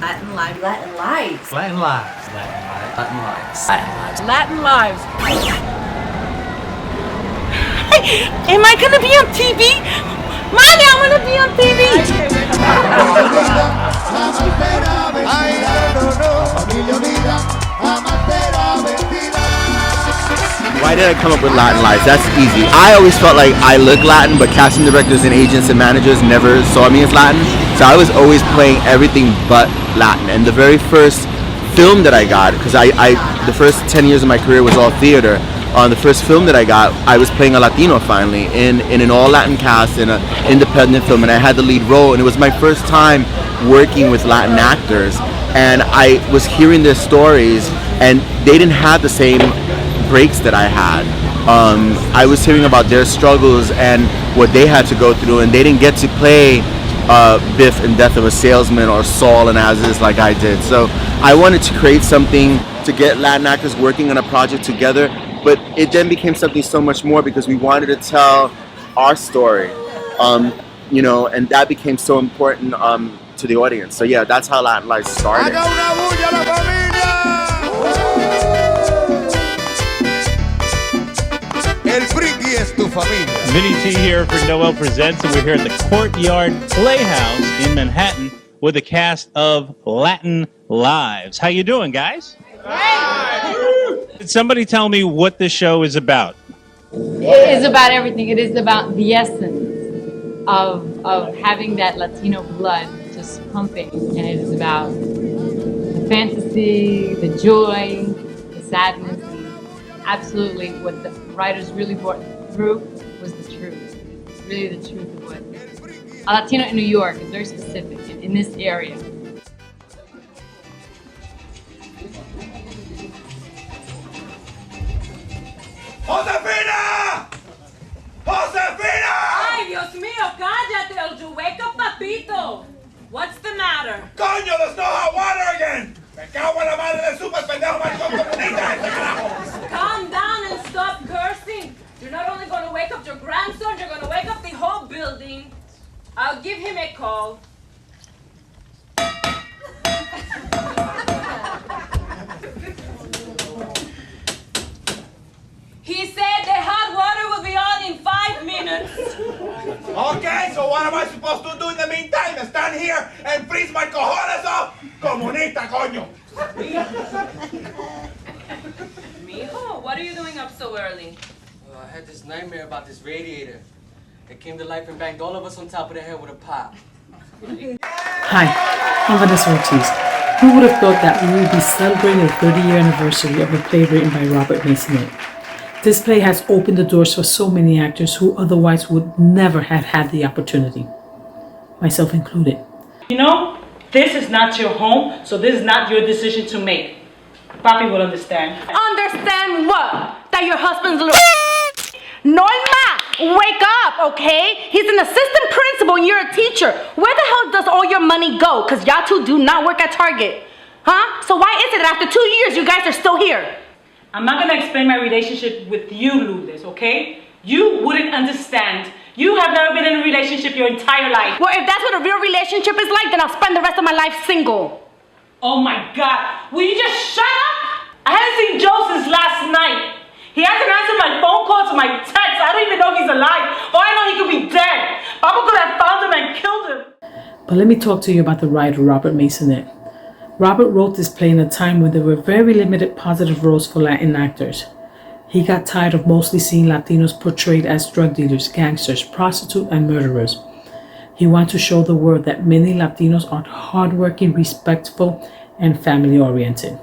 Latin Lives. Latin Lives. Latin Lives. Latin Lives. Latin Lives. Am I gonna be on TV? Mommy, I wanna be on TV. Why did I come up with Latin Lives? That's easy. I always felt like I look Latin, but casting directors and agents and managers never saw me as Latin. So I was always playing everything but Latin. And the very first film that I got, because the first 10 years of my career was all theater. On the first film that I got, I was playing a Latino finally in an all Latin cast in an independent film, and I had the lead role. And it was my first time working with Latin actors, and I was hearing their stories, and they didn't have the same breaks that I had. I was hearing about their struggles and what they had to go through, and they didn't get to play Biff in Death of a Salesman or Saul and As Is like I did. So I wanted to create something to get Latin actors working on a project together, but it then became something so much more because we wanted to tell our story, and that became so important to the audience. So yeah, that's how Latin Lives started. Vinny T here for Noel Presents, and we're here at the Courtyard Playhouse in Manhattan with a cast of Latin Lives. How you doing, guys? Did somebody tell me what this show is about? It is about everything. It is about the essence of having that Latino blood just pumping, and it is about the fantasy, the joy, the sadness, and absolutely what the writers really brought through was the truth. Really the truth of what a Latino in New York is very specific in this area. ¡Josefina! ¡Josefina! Ay, Dios mío, cállate, or you wake up, papito. What's the matter? ¡Coño, there's no hot water again! ¡Me cago en la madre del super pendejo maricón comunista este carajo! Calm down and stop cursing. You're not only going to wake up your grandson, you're going to wake up the whole building. I'll give him a call. He said the hot water will be on in 5 minutes. Okay, so what am I supposed to do in the meantime? Stand here and freeze my cojones off? Comunista, coño! Mijo, what are you doing up so early? I had this nightmare about this radiator. It came to life and banged all of us on top of the head with a pop. Hi, I'm Vanessa Ortiz. Who would have thought that we would be celebrating the 30-year anniversary of a play written by Robert Maisonett? This play has opened the doors for so many actors who otherwise would never have had the opportunity, myself included. You know, this is not your home, so this is not your decision to make. Papi will understand. Understand what? That your husband's little Norma, wake up, okay? He's an assistant principal and you're a teacher. Where the hell does all your money go? Because y'all two do not work at Target. Huh? So why is it that after 2 years you guys are still here? I'm not going to explain my relationship with you, Lourdes, okay? You wouldn't understand. You have never been in a relationship your entire life. Well, if that's what a real relationship is like, then I'll spend the rest of my life single. Oh my God, will you just shut up? I haven't seen Joe since last night. He hasn't answered my phone calls or my texts. I don't even know if he's alive. For I know he could be dead. Papa could have found him and killed him. But let me talk to you about the writer Robert Maisonett. Robert wrote this play in a time when there were very limited positive roles for Latin actors. He got tired of mostly seeing Latinos portrayed as drug dealers, gangsters, prostitutes, and murderers. He wanted to show the world that many Latinos are hardworking, respectful, and family-oriented.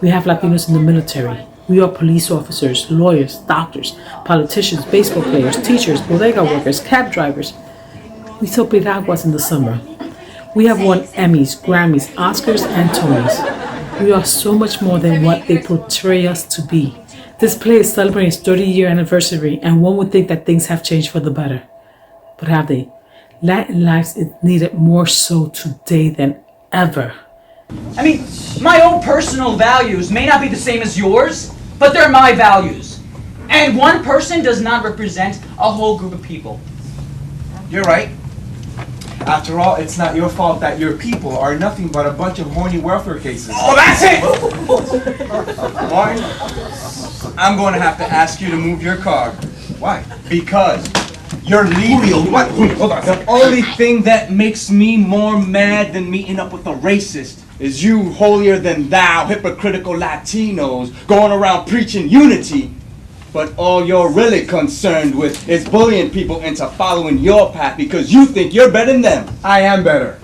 We have Latinos in the military. We are police officers, lawyers, doctors, politicians, baseball players, teachers, bodega workers, cab drivers. We sell piraguas in the summer. We have won Emmys, Grammys, Oscars, and Tonys. We are so much more than what they portray us to be. This play is celebrating its 30-year anniversary, and one would think that things have changed for the better. But have they? Latin Lives is needed more so today than ever. I mean, my own personal values may not be the same as yours, but they're my values. And one person does not represent a whole group of people. You're right. After all, it's not your fault that your people are nothing but a bunch of horny welfare cases. Oh, that's it! Martin, I'm going to have to ask you to move your car. Why? Because you're leaving. Julio, what? Hold on. The only thing that makes me more mad than meeting up with a racist is you holier than thou hypocritical Latinos going around preaching unity, but all you're really concerned with is bullying people into following your path because you think you're better than them. I am better.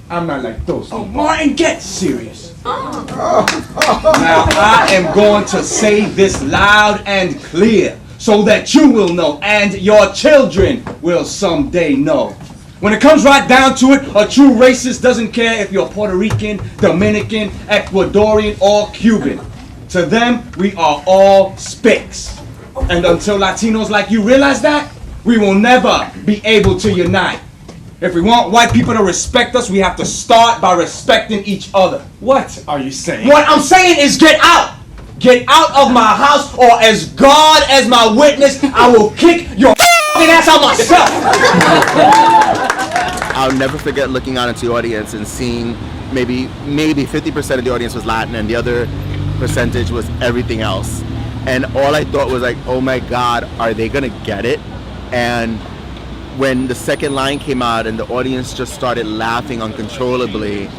I'm not like those. Oh, Martin, get serious. Now I am going to say this loud and clear so that you will know and your children will someday know. When it comes right down to it, a true racist doesn't care if you're Puerto Rican, Dominican, Ecuadorian, or Cuban. To them, we are all spicks. And until Latinos like you realize that, we will never be able to unite. If we want white people to respect us, we have to start by respecting each other. What are you saying? What I'm saying is get out! Get out of my house, or as God as my witness, I will kick your ass out myself! I'll never forget looking out into the audience and seeing maybe 50% of the audience was Latin and the other percentage was everything else. And all I thought was like, oh my God, are they gonna get it? And when the second line came out and the audience just started laughing uncontrollably,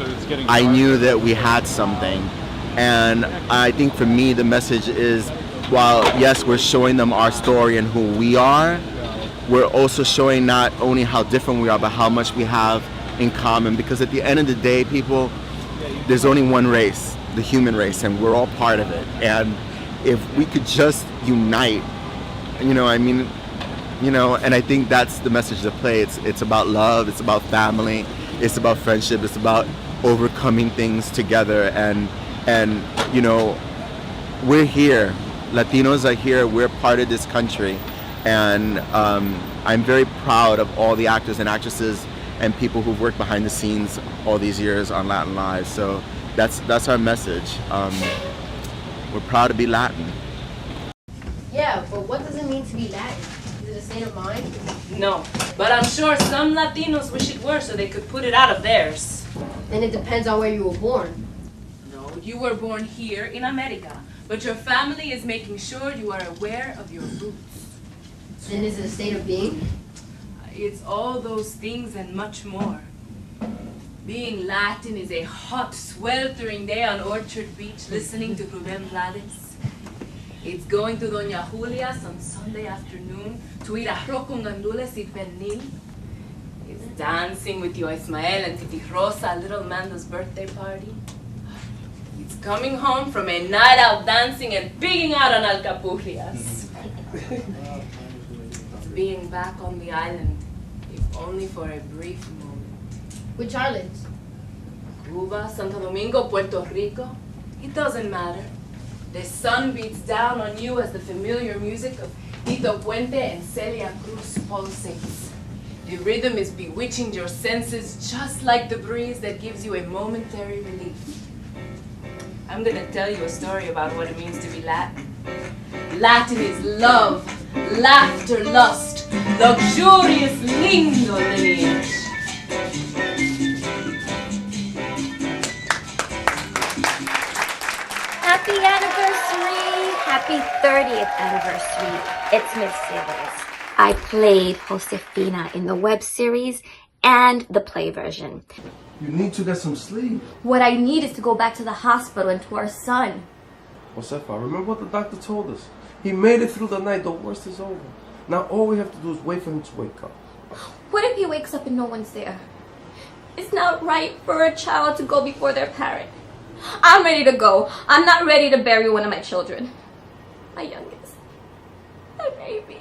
I knew that we had something. And I think for me, the message is, while yes, we're showing them our story and who we are, we're also showing not only how different we are, but how much we have in common. Because at the end of the day, people, there's only one race, the human race, and we're all part of it. And if we could just unite, and I think that's the message to play. It's about love, it's about family, it's about friendship, it's about overcoming things together. And we're here. Latinos are here. We're part of this country. And I'm very proud of all the actors and actresses and people who've worked behind the scenes all these years on Latin Lives. So that's our message. We're proud to be Latin. Yeah, but what does it mean to be Latin? Is it a state of mind? No, but I'm sure some Latinos wish it were so they could put it out of theirs. Then it depends on where you were born. No, you were born here in America, but your family is making sure you are aware of your roots. Then is it a state of being? It's all those things and much more. Being Latin is a hot, sweltering day on Orchard Beach listening to Rubén Blades. It's going to Doña Julia's on Sunday afternoon to eat arroz con gandules y pernil. It's dancing with Tio Ismael and Titi Rosa at Little Mando's birthday party. It's coming home from a night out dancing and pigging out on alcapurrias. It's being back on the island, if only for a brief moment. Which islands? Cuba, Santo Domingo, Puerto Rico. It doesn't matter. The sun beats down on you as the familiar music of Tito Puente and Celia Cruz pulsates. The rhythm is bewitching your senses just like the breeze that gives you a momentary relief. I'm gonna tell you a story about what it means to be Latin. Latin is love, laughter, lust, luxurious, lindo lineage. Happy anniversary! Happy 30th anniversary. It's Miss Sivers. I played Josefina in the web series and the play version. You need to get some sleep. What I need is to go back to the hospital and to our son. Josefa, remember what the doctor told us? He made it through the night. The worst is over. Now all we have to do is wait for him to wake up. What if he wakes up and no one's there? It's not right for a child to go before their parent. I'm ready to go. I'm not ready to bury one of my children. My youngest. My baby.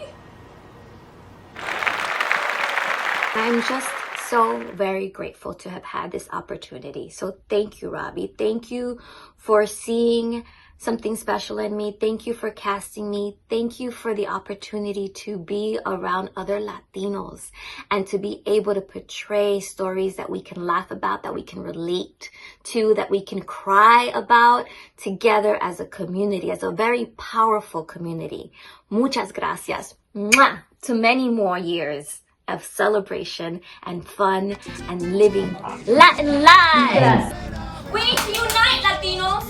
I'm just so very grateful to have had this opportunity. So thank you, Robbie. Thank you for seeing something special in me. Thank you for casting me. Thank you for the opportunity to be around other Latinos and to be able to portray stories that we can laugh about, that we can relate to, that we can cry about together as a community, as a very powerful community. Muchas gracias. Mwah! To many more years of celebration and fun and living Latin lives. We need to unite, Latinos.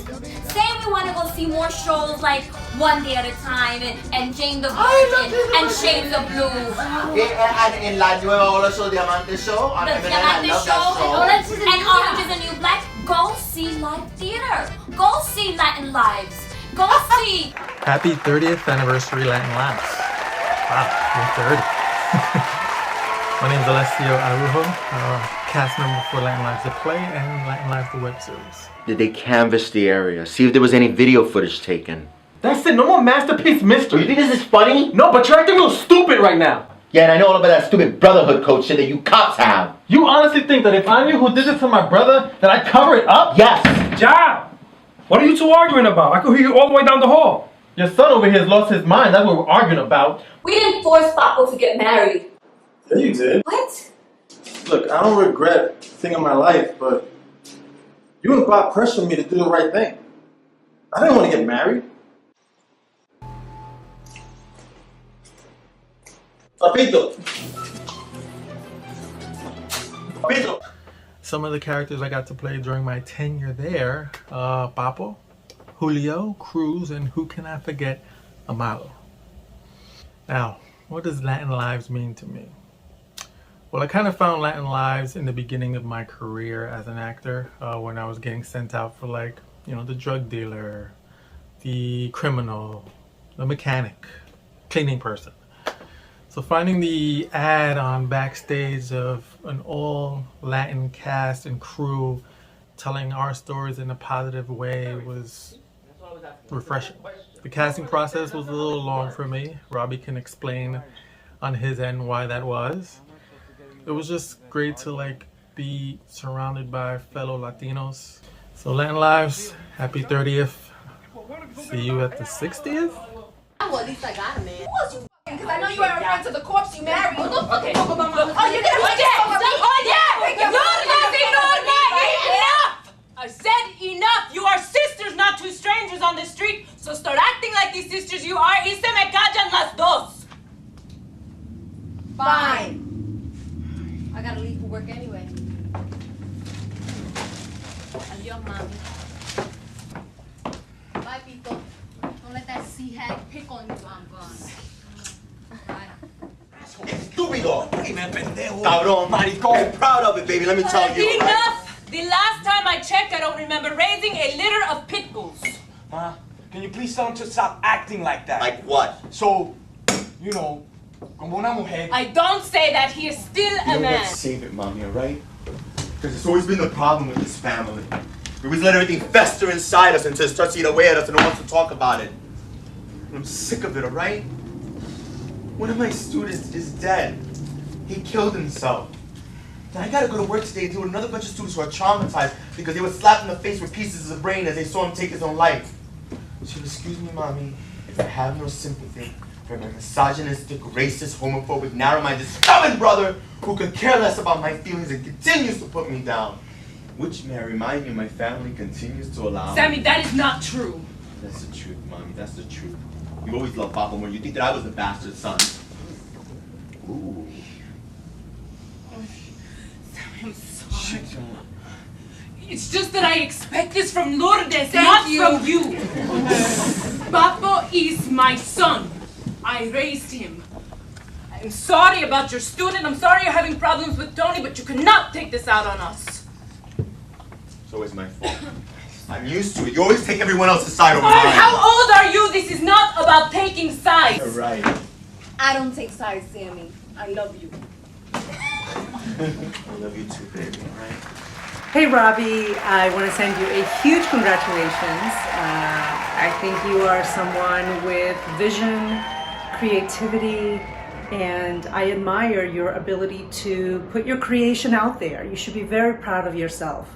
Say we want to go see more shows like One Day at a Time and Jane the Virgin and Shades of Blue. And in La Nueva Ola Show, Diamante Show. The Diamante Show and Orange is the New Black. Go see live theater. Go see Latin Lives. Go see. Happy 30th anniversary Latin Lives. Wow, we're 30. My name is Alessio Arujo, cast member for Latin Lives the Play and Latin Lives the Web Series. Did they canvass the area? See if there was any video footage taken? That's it, no more masterpiece mystery. You think this is funny? No, but you're acting real stupid right now. Yeah, and I know all about that stupid brotherhood code shit that you cops have. You honestly think that if I knew who did it to my brother, that I'd cover it up? Yes. Job! What are you two arguing about? I could hear you all the way down the hall. Your son over here has lost his mind. That's what we're arguing about. We didn't force Papo to get married. Yeah, you did. What? Look, I don't regret a thing in my life, but you and Bob pressured me to do the right thing. I didn't want to get married. Papito. Papito. Some of the characters I got to play during my tenure there, Papo, Julio, Cruz, and who can I forget, Amalo. Now, what does Latin Lives mean to me? Well, I kind of found Latin Lives in the beginning of my career as an actor, when I was getting sent out for, like, you know, the drug dealer, the criminal, the mechanic, cleaning person. So finding the ad on Backstage of an all Latin cast and crew telling our stories in a positive way was refreshing. The casting process was a little long for me. Robbie can explain on his end why that was. It was just great to like be surrounded by fellow Latinos. So Latin Lives, happy 30th. See you at the 60th? Well, at least I got him, man. Who else you because I know you weren't referring to the corpse you married. Oh, don't fucking talk about my Oh, you're gonna Enough! I said enough! You are sisters, not two strangers on the street. So start acting like these sisters you are y se me callan las dos. Fine. I gotta leave for work anyway. Adios, mommy. Bye, Pito. Don't let that sea hag pick on you while I'm gone. Bye. Estúpido! Cabrón, maricón. I'm proud of it, baby. Let me tell you. Enough! Right? The last time I checked, I don't remember raising a litter of pit bulls. Ma, can you please tell him to stop acting like that? Like what? So, you know, como una mujer. I don't say that. He is still a man. Save it, mommy, alright? Because it's always been the problem with this family. We always let everything fester inside us until it starts to eat away at us and no one wants to talk about it. And I'm sick of it, alright? One of my students is dead. He killed himself. Then I gotta go to work today and deal with another bunch of students who are traumatized because they were slapped in the face with pieces of the brain as they saw him take his own life. So excuse me, mommy, if I have no sympathy for my misogynistic, racist, homophobic, narrow-minded, stubborn brother who could care less about my feelings and continues to put me down. Which, may I remind you, my family continues to allow. Sammy, that is not true. That's the truth, mommy, that's the truth. You always loved Papa more. You think that I was the bastard son. Ooh. I'm sorry. It's just that I expect this from Lourdes, Thank not you. from you. Papo is my son. I raised him. I'm sorry about your student. I'm sorry you're having problems with Tony, but you cannot take this out on us. It's always my fault. I'm used to it. You always take everyone else's side over mine. How old are you? This is not about taking sides. You're right. I don't take sides, Sammy. I love you. I love you too, baby, alright? Hey Robbie, I want to send you a huge congratulations. I think you are someone with vision, creativity, and I admire your ability to put your creation out there. You should be very proud of yourself.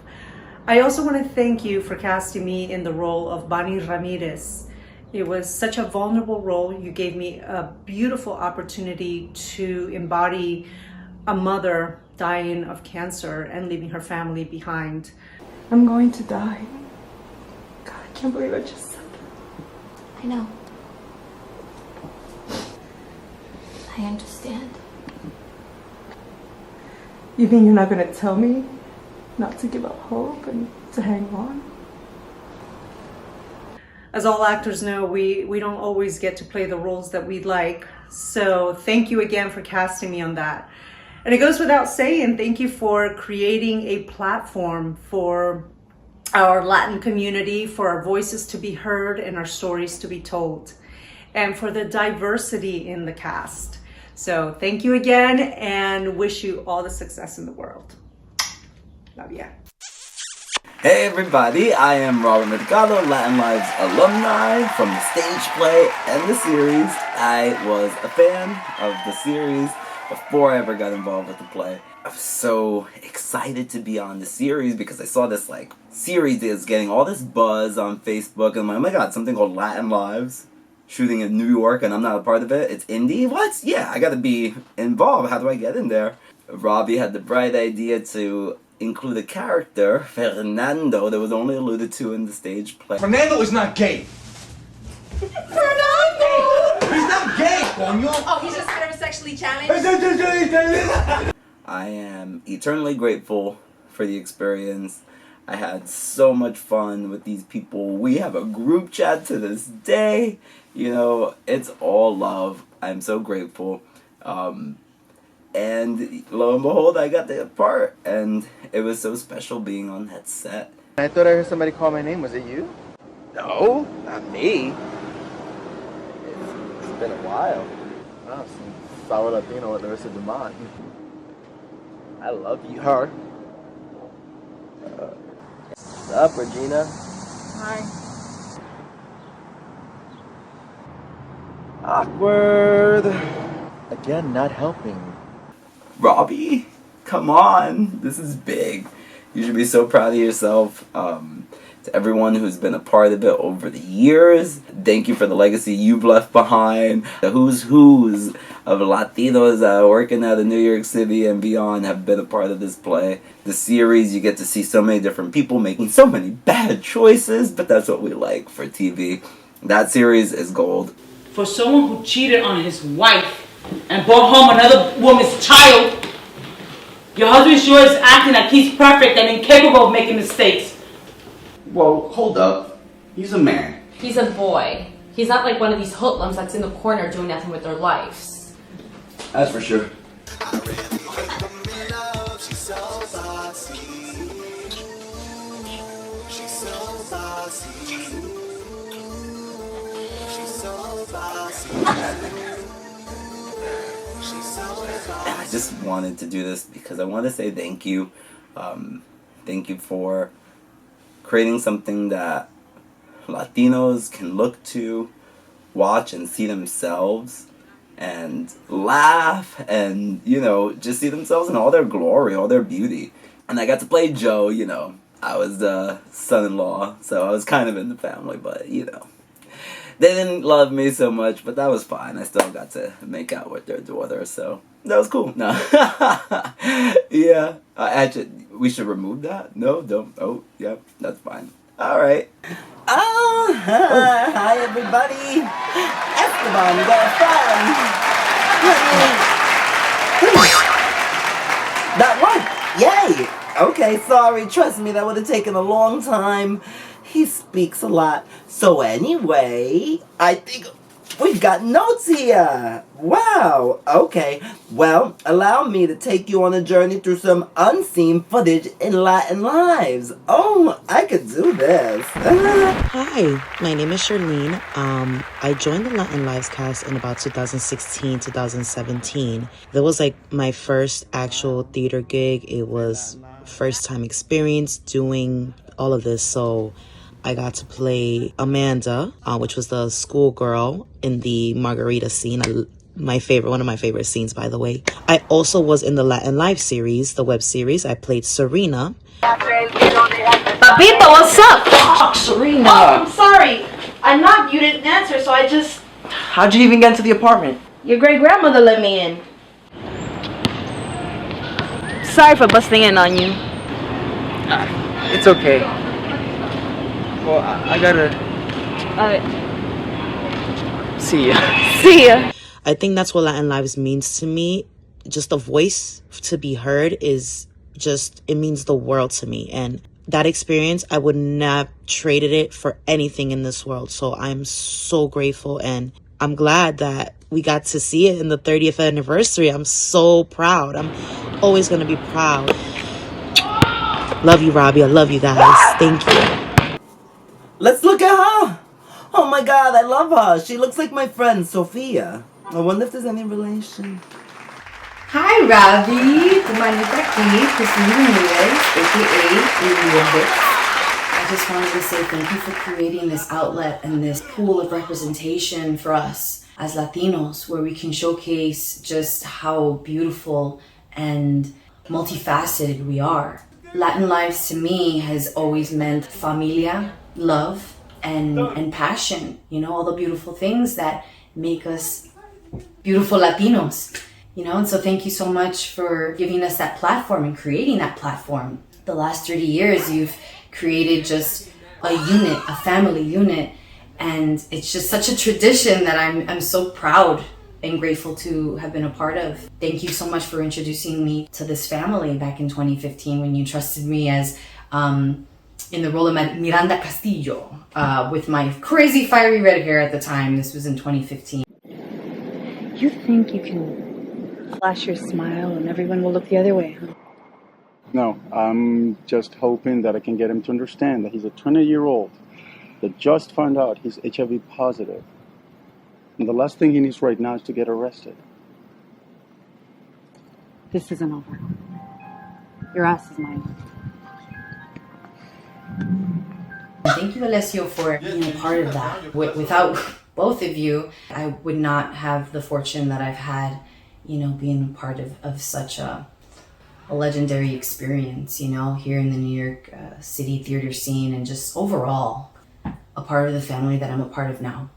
I also want to thank you for casting me in the role of Bonnie Ramirez. It was such a vulnerable role. You gave me a beautiful opportunity to embody a mother dying of cancer and leaving her family behind. I'm going to die. God, I can't believe I just said that. I know. I understand. You think you're not gonna tell me not to give up hope and to hang on? As all actors know, we don't always get to play the roles that we'd like. So thank you again for casting me on that. And it goes without saying, thank you for creating a platform for our Latin community, for our voices to be heard and our stories to be told, and for the diversity in the cast. So thank you again, and wish you all the success in the world. Love ya. Hey everybody, I am Robert Mercado, Latin Lives alumni from the stage play and the series. I was a fan of the series before I ever got involved with the play. I was so excited to be on the series because I saw this series is getting all this buzz on Facebook, and I'm like, oh my god, something called Latin Lives, shooting in New York, and I'm not a part of it. It's indie? What? Yeah, I gotta be involved. How do I get in there? Robbie had the bright idea to include a character, Fernando, that was only alluded to in the stage play. Fernando is not gay. Fernando! He's not gay, coño. Oh, he's just heterosexually challenged? I am eternally grateful for the experience. I had so much fun with these people. We have a group chat to this day. You know, it's all love. I'm so grateful. And lo and behold, I got the part, and it was so special being on that set. I thought I heard somebody call my name. Was it you? No, not me. It's been a while. Oh, some sour Latino with the rest of the mind. I love you. Her. What's up, Regina? Hi. Awkward. Again, not helping. Robbie, come on. This is big. You should be so proud of yourself. To everyone who's been a part of it over the years, thank you for the legacy you've left behind. The who's of Latinos working out of New York City and beyond have been a part of this play. The series, you get to see so many different people making so many bad choices, but that's what we like for TV. That series is gold. For someone who cheated on his wife and brought home another woman's child, your husband sure is acting like he's perfect and incapable of making mistakes. Whoa, hold up. He's a man. He's a boy. He's not like one of these hoodlums that's in the corner doing nothing with their lives. That's for sure. I just wanted to do this because I want to say thank you. Thank you for creating something that Latinos can look to, watch, and see themselves, and laugh, and, you know, just see themselves in all their glory, all their beauty. And I got to play Joe, you know. I was the son-in-law, so I was kind of in the family, but, you know. They didn't love me so much, but that was fine. I still got to make out with their daughter, so that was cool. No. Yeah. Actually, we should remove that? No, don't. Oh, yeah, that's fine. All right. Oh, hi, everybody. Esteban, that one. Yay. Okay, sorry. Trust me, that would have taken a long time. He speaks a lot. So anyway, I think we've got notes here. Wow. Okay. Well, allow me to take you on a journey through some unseen footage in Latin Lives. Oh, I could do this. Hi, my name is Charlene. I joined the Latin Lives cast in about 2016, 2017. That was like my first actual theater gig. It was first time experience doing all of this. So I got to play Amanda, which was the schoolgirl in the margarita scene. One of my favorite scenes, by the way. I also was in the Latin Live series, the web series. I played Serena. Papito, what's up? Oh, Serena. Oh, I'm sorry. I knocked, you didn't answer, so I just... How'd you even get into the apartment? Your great-grandmother let me in. Sorry for busting in on you. It's okay. Well, I gotta... See ya. See ya. I think that's what Latin Lives means to me. just a voice to be heard is just, it means the world to me. And that experience, I would not have traded it for anything in this world. So I'm so grateful, and I'm glad that we got to see it in the 30th anniversary. I'm so proud. I'm always going to be proud. Love you, Robbie. I love you guys. Thank you. Let's look at her. Oh my God, I love her. She looks like my friend, Sophia. I wonder if there's any relation. Hi, Robbie. Tu manita aquí, Christina Ramirez, a.k.a. I just wanted to say thank you for creating this outlet and this pool of representation for us as Latinos, where we can showcase just how beautiful and multifaceted we are. Latin lives to me has always meant familia, love, and passion. You know, all the beautiful things that make us beautiful Latinos. You know, and so thank you so much for giving us that platform and creating that platform. The last 30 years, you've created just a unit, a family unit, and it's just such a tradition that I'm so proud and grateful to have been a part of. Thank you so much for introducing me to this family back in 2015 when you trusted me as in the role of Miranda Castillo with my crazy fiery red hair at the time. This was in 2015. You think you can flash your smile and everyone will look the other way, huh? No, I'm just hoping that I can get him to understand that he's a 20-year-old that just found out he's HIV positive. And the last thing he needs right now is to get arrested. This isn't over. Your ass is mine. Thank you, Alessio, for being a part of that. Without both of you, I would not have the fortune that I've had, you know, being a part of such a legendary experience, you know, here in the New York City theater scene, and just overall a part of the family that I'm a part of now.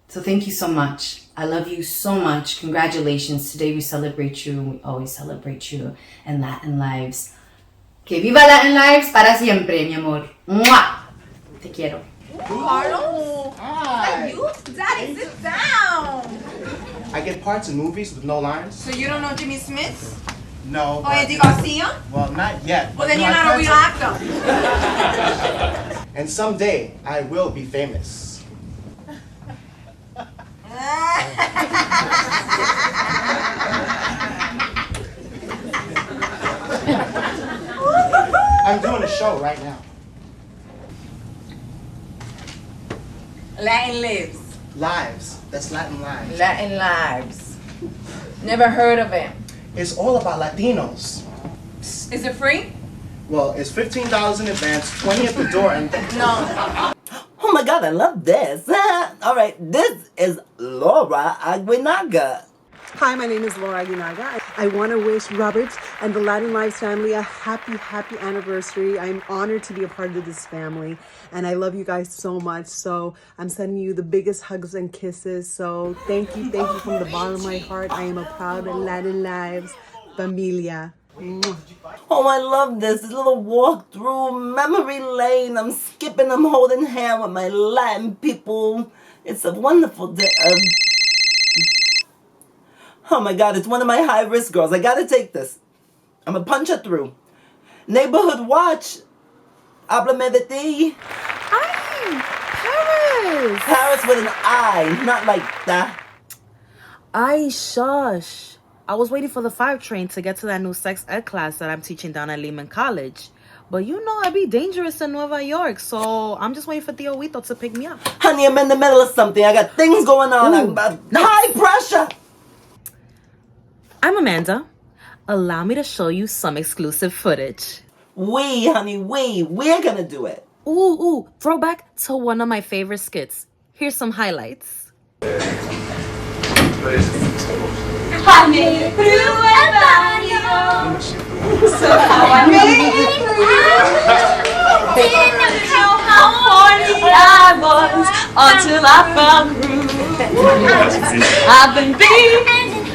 So thank you so much. I love you so much. Congratulations. Today we celebrate you. We always celebrate you and Latin lives. Que viva Latin lives para siempre, mi amor. Mwah! Te quiero. Carlos? Hi. You? Daddy, sit down. I get parts in movies with no lines. So you don't know Jimmy Smith? No. Or Eddie Garcia? Well, not yet. Well, then you're not a real actor. And someday I will be famous. I'm doing a show right now. Latin Lives. Lives. That's Latin Lives. Latin Lives. Never heard of it. It's all about Latinos. Is it free? Well, it's $15 in advance, $20 at the door, and No. Oh my God, I love this. All right, this is Laura Aguinaga. Hi, my name is Laura Aguinaga. I want to wish Robert and the Latin Lives family a happy anniversary. I'm honored to be a part of this family, and I love you guys so much. So I'm sending you the biggest hugs and kisses. So thank you from the bottom of my heart. I am a proud Latin Lives familia. Oh, I love this little walk through memory lane. I'm skipping, I'm holding hands with my Latin people. It's a wonderful day. Oh my God, it's one of my high-risk girls. I gotta take this. I'm gonna punch her through. Neighborhood watch. Háblame de ti. Paris! Paris with an I, not like that. Ay, shush. I was waiting for the 5 train to get to that new sex ed class that I'm teaching down at Lehman College. But you know I'd be dangerous in Nueva York, so I'm just waiting for Tio Huito to pick me up. Honey, I'm in the middle of something. I got things going on. High pressure. I'm Amanda. Allow me to show you some exclusive footage. Honey, we're gonna do it. Ooh, throwback to one of my favorite skits. Here's some highlights. I made it through el barrio. Somehow I made it through. Didn't know how horny I was until I found groove. I've been beat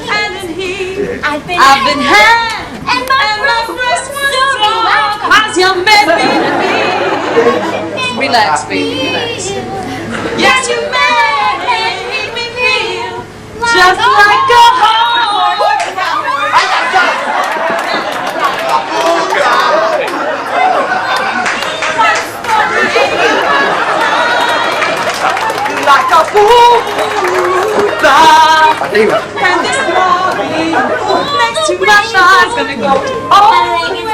and in heat. I've been had and my breast was strong. 'Cause you made me feel. Relax, baby, relax. Yes, you made me feel just like a heart. Arriba. And this lobby next to my shot's gonna go all the way.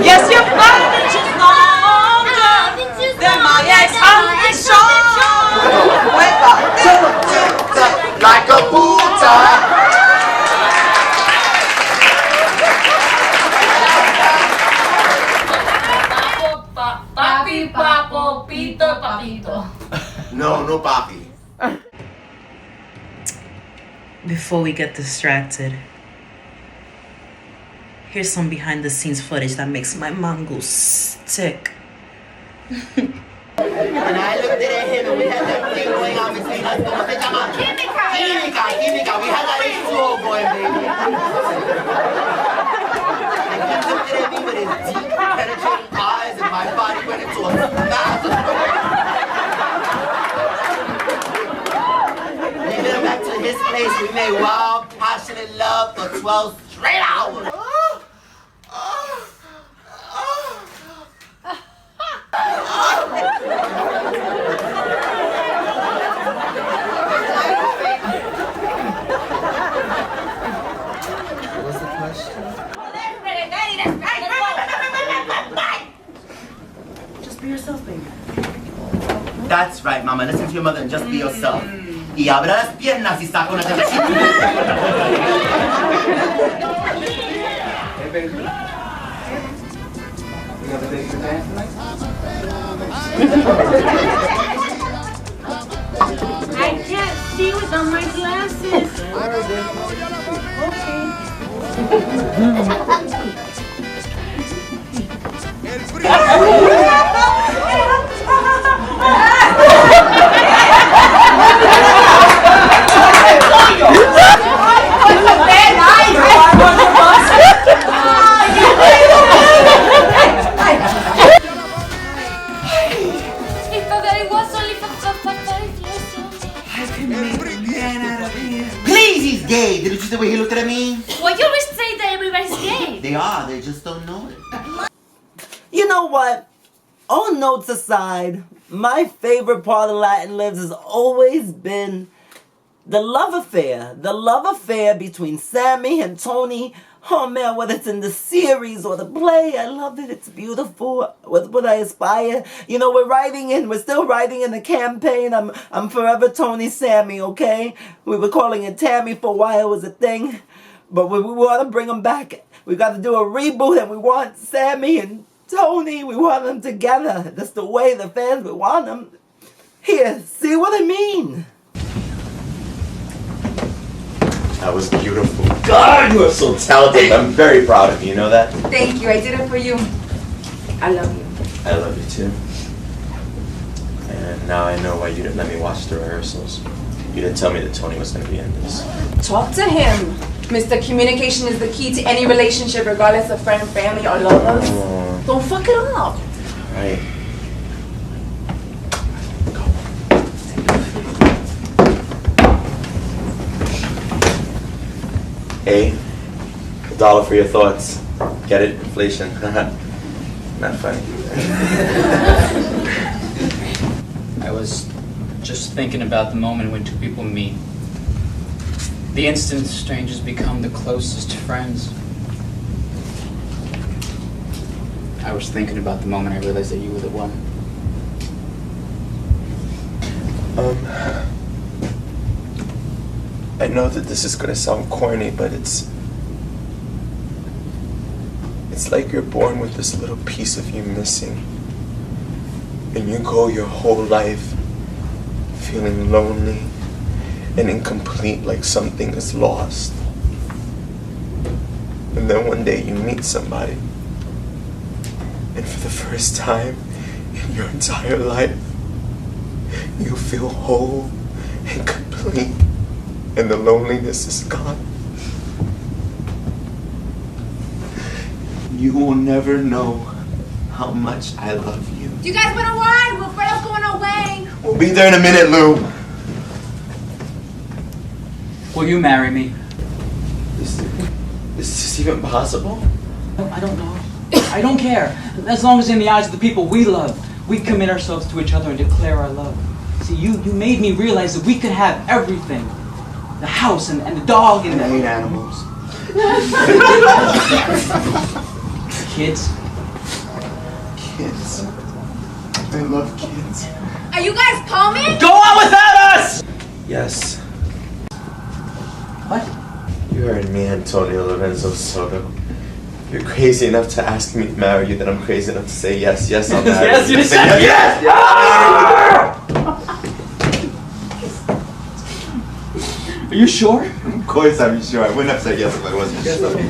Yes, your body just longer than my ex-husband. Like a Buddha. Papi, papo, pito, papito. No papi. Before we get distracted, here's some behind the scenes footage that makes my mango stick. When I looked at him and we had that thing going on between us, Química. We had that H2O going, baby. And he looked at me with his deep, penetrating eyes, and my body went into a spasm. Leaving him back to his place, we made wild, passionate love for 12 straight hours. What's the question? Just be yourself, baby. That's right, Mama. Listen to your mother and just be yourself. Y abra las piernas y saca una televisión. Hey, baby. You have a date for dance tonight? I can't see without my glasses. Please, he's gay. Did you see the way he looked at me? Why you always say that everybody's gay? They are. They just don't know it. You know what? All notes aside, my favorite part of Latin Lives has always been the love affair. The love affair between Sammy and Tony. Oh man, whether it's in the series or the play, I love it. It's beautiful. What I aspire. You know, we're still writing in the campaign. I'm forever Tony Sammy, okay? We were calling it Tammy for a while, it was a thing. But we want to bring them back. We got to do a reboot, and we want Sammy and Tony. We want them together. That's the way the fans would want them. Here, see what I mean? That was beautiful. God, you are so talented. I'm very proud of you. You know that? Thank you. I did it for you. I love you. I love you too. And now I know why you didn't let me watch the rehearsals. You didn't tell me that Tony was going to be in this. Talk to him. Mr. Communication is the key to any relationship, regardless of friend, family, or lovers. Don't fuck it up. Right. Hey, $1 for your thoughts. Get it? Inflation. Not funny. I was just thinking about the moment when two people meet. The instant strangers become the closest friends. I was thinking about the moment I realized that you were the one. I know that this is gonna sound corny, but it's like you're born with this little piece of you missing. And you go your whole life feeling lonely and incomplete, like something is lost. And then one day you meet somebody, and for the first time in your entire life, you feel whole and complete, and the loneliness is gone. You will never know how much I love you. Do you guys want to ride? Wilfredo's going away. We'll be there in a minute, Lou. Will you marry me? Is this even possible? I don't know. I don't care. As long as in the eyes of the people we love, we commit ourselves to each other and declare our love. See, you made me realize that we could have everything. The house and the dog and I hate animals. Kids. Kids. I love kids. Are you guys coming? Go on without us! Yes. What? You heard me, Antonio Lorenzo Soto. You're crazy enough to ask me to marry you, then I'm crazy enough to say yes, yes, I'll marry Yes, you. you said yes! Are you sure? Of course I'm sure. I wouldn't have said yes if I wasn't sure.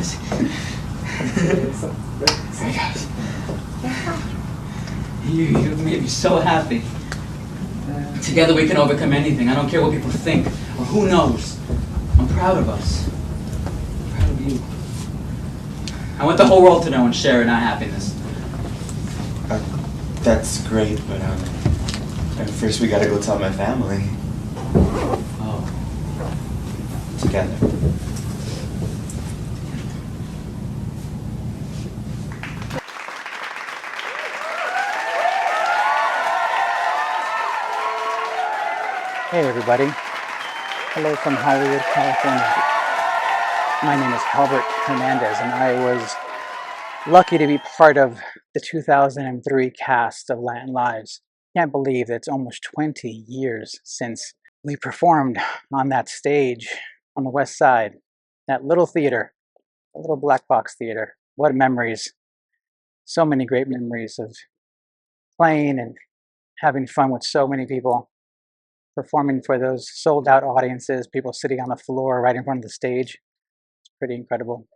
You made me so happy. Together we can overcome anything. I don't care what people think or who knows. I'm proud of us. I'm proud of you. I want the whole world to know and share in our happiness. That's great, but first we gotta go tell my family. Oh. Together. Hey everybody. Hello from Hollywood, California. My name is Albert Hernandez and I was lucky to be part of the 2003 cast of Latin Lives. Can't believe it's almost 20 years since we performed on that stage on the West Side, that little theater, a little black box theater. What memories. So many great memories of playing and having fun with so many people, performing for those sold out audiences, people sitting on the floor right in front of the stage. It's pretty incredible.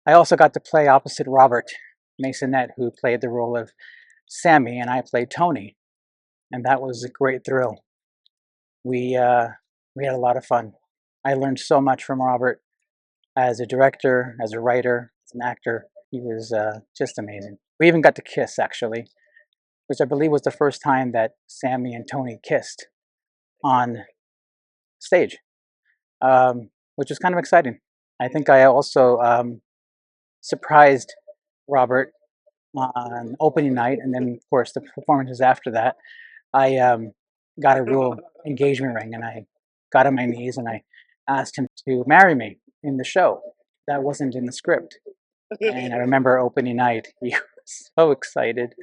I also got to play opposite Robert Maisonett, who played the role of Sammy, and I played Tony. And that was a great thrill. We had a lot of fun. I learned so much from Robert as a director, as a writer, as an actor. He was just amazing. We even got to kiss, actually, which I believe was the first time that Sammy and Tony kissed on stage, which was kind of exciting. I think I also surprised Robert on opening night, and then of course the performances after that. I got a real engagement ring, and I got on my knees and I asked him to marry me in the show. That wasn't in the script. And I remember opening night, he was so excited.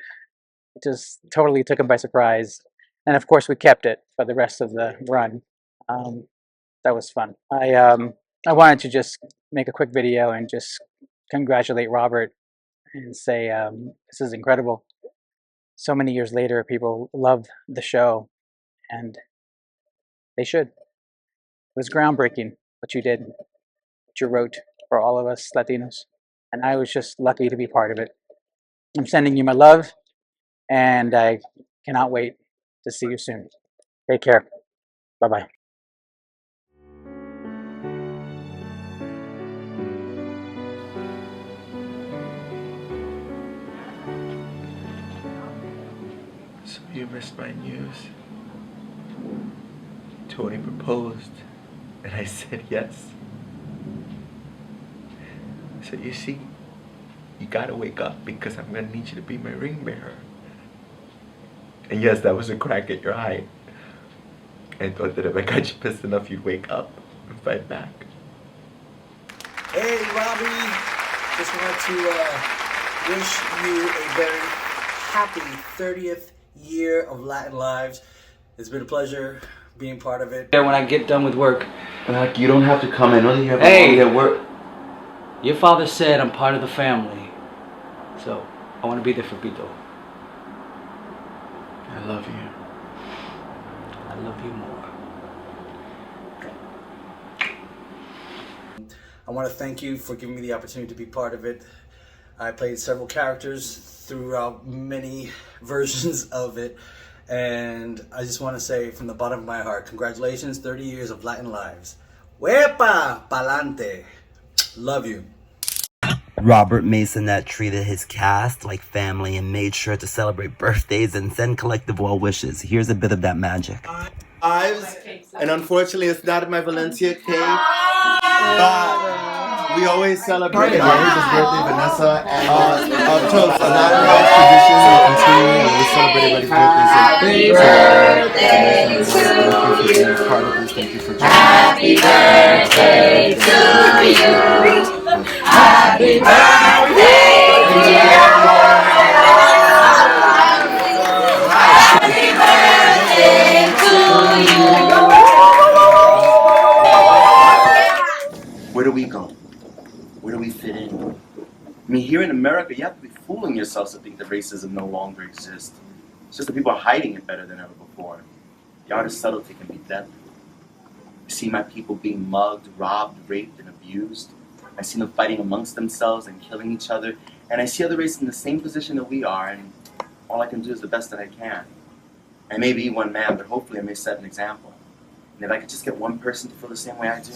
It just totally took him by surprise. And of course we kept it for the rest of the run. That was fun. I wanted to just make a quick video and just congratulate Robert and say this is incredible. So many years later, people love the show, and they should. It was groundbreaking what you did, what you wrote for all of us Latinos, and I was just lucky to be part of it. I'm sending you my love, and I cannot wait to see you soon. Take care. Bye-bye. So you missed my news. Tony proposed, and I said yes. So you see, you gotta wake up because I'm gonna need you to be my ring bearer. And yes, that was a crack at your eye. I thought that if I got you pissed enough, you'd wake up and fight back. Hey, Robbie. Just want to wish you a very happy 30th year of Latin Lives. It's been a pleasure being part of it. When I get done with work. You don't have to come. I know that you have a long day at work. Your father said I'm part of the family. So, I want to be there for Pito. I love you. I love you more. I want to thank you for giving me the opportunity to be part of it. I played several characters throughout many versions of it. And I just want to say from the bottom of my heart, congratulations, 30 years of Latin Lives. Huepa! Pa'lante! Love you. Robert Maisonett treated his cast like family and made sure to celebrate birthdays and send collective well wishes. Here's a bit of that magic. And unfortunately, it's not my Valencia cake, but we always celebrate his birthday, Vanessa, and toast. A lot of nice traditions will continue. We celebrate everybody's birthdays. Happy birthday to you. Part of this. Thank you for joining. Happy birthday to you. Happy birthday, dear Lord. Happy birthday to you. Where do we go? Where do we fit in? I mean, here in America, you have to be fooling yourselves to think that racism no longer exists. It's just that people are hiding it better than ever before. The art of subtlety can be deadly. I see my people being mugged, robbed, raped, and abused. I see them fighting amongst themselves and killing each other. And I see other races in the same position that we are, and all I can do is the best that I can. I may be one man, but hopefully I may set an example. And if I could just get one person to feel the same way I do,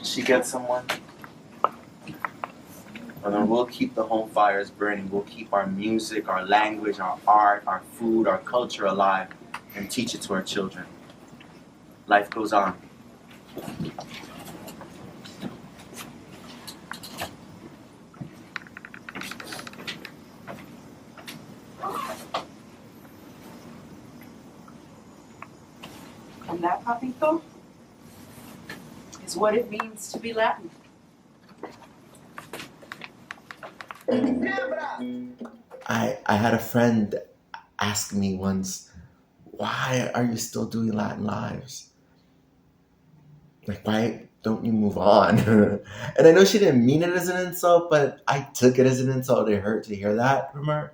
she gets someone, and then we'll keep the home fires burning. We'll keep our music, our language, our art, our food, our culture alive, and teach it to our children. Life goes on. And that, Papito, is what it means to be Latin. I had a friend ask me once, why are you still doing Latin Lives? Like, why don't you move on? And I know she didn't mean it as an insult, but I took it as an insult. It hurt to hear that from her.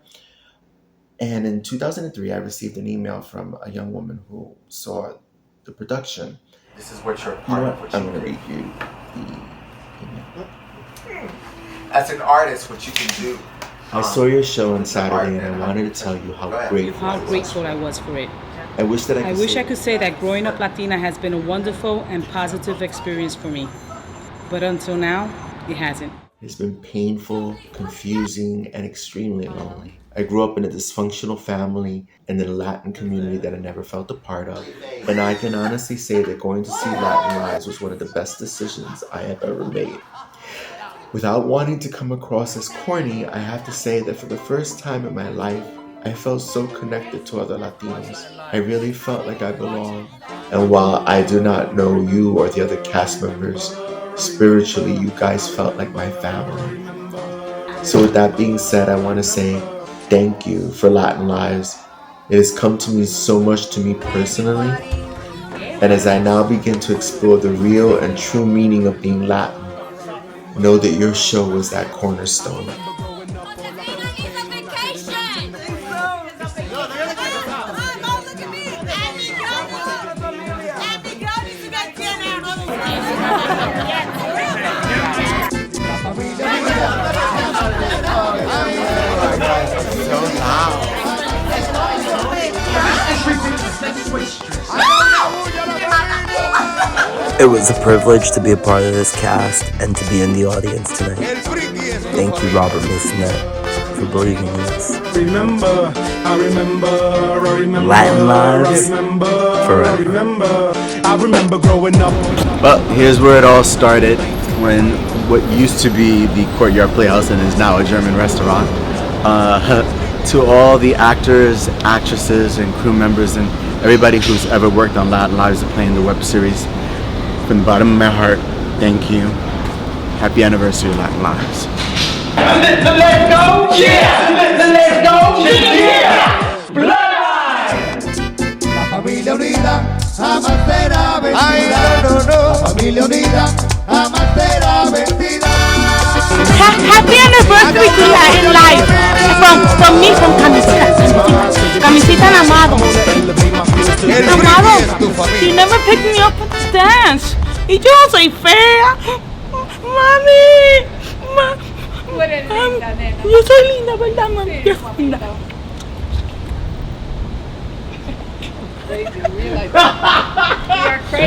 And in 2003, I received an email from a young woman who saw the production. This is what you're part of. I'm going to read you the email. As an artist, what you can do. I saw your show on Saturday, and I wanted to tell you how grateful I was for it. I wish that I could say that growing up Latina has been a wonderful and positive experience for me. But until now, it hasn't. It's been painful, confusing, and extremely lonely. I grew up in a dysfunctional family and in a Latin community that I never felt a part of. And I can honestly say that going to see Latin Lives was one of the best decisions I have ever made. Without wanting to come across as corny, I have to say that for the first time in my life, I felt so connected to other Latinos. I really felt like I belonged. And while I do not know you or the other cast members, spiritually, you guys felt like my family. So with that being said, I want to say thank you for Latin Lives. It has come to mean so much to me personally. And as I now begin to explore the real and true meaning of being Latin, know that your show was that cornerstone. It was a privilege to be a part of this cast and to be in the audience tonight. Thank you, Robert Maisonett, for believing in us. I remember Latin Lives forever. I remember growing up. Well, here's where it all started, when what used to be the Courtyard Playhouse and is now a German restaurant. To all the actors, actresses, and crew members, and everybody who's ever worked on Latin Lives and playing the web series, from the bottom of my heart, thank you. Happy anniversary, Latin Lives. Let's go! Yeah! Let's go! Yeah! Bloodline! La familia unida jamás será vencida. La familia unida jamás será vencida. Happy anniversary to Latin Life. From me, from Camisita and Amado. Amado, you never picked me up at the dance. Y yo no soy fea. Mami. Yo soy linda, ¿verdad, mami? Yo soy linda. We are crazy.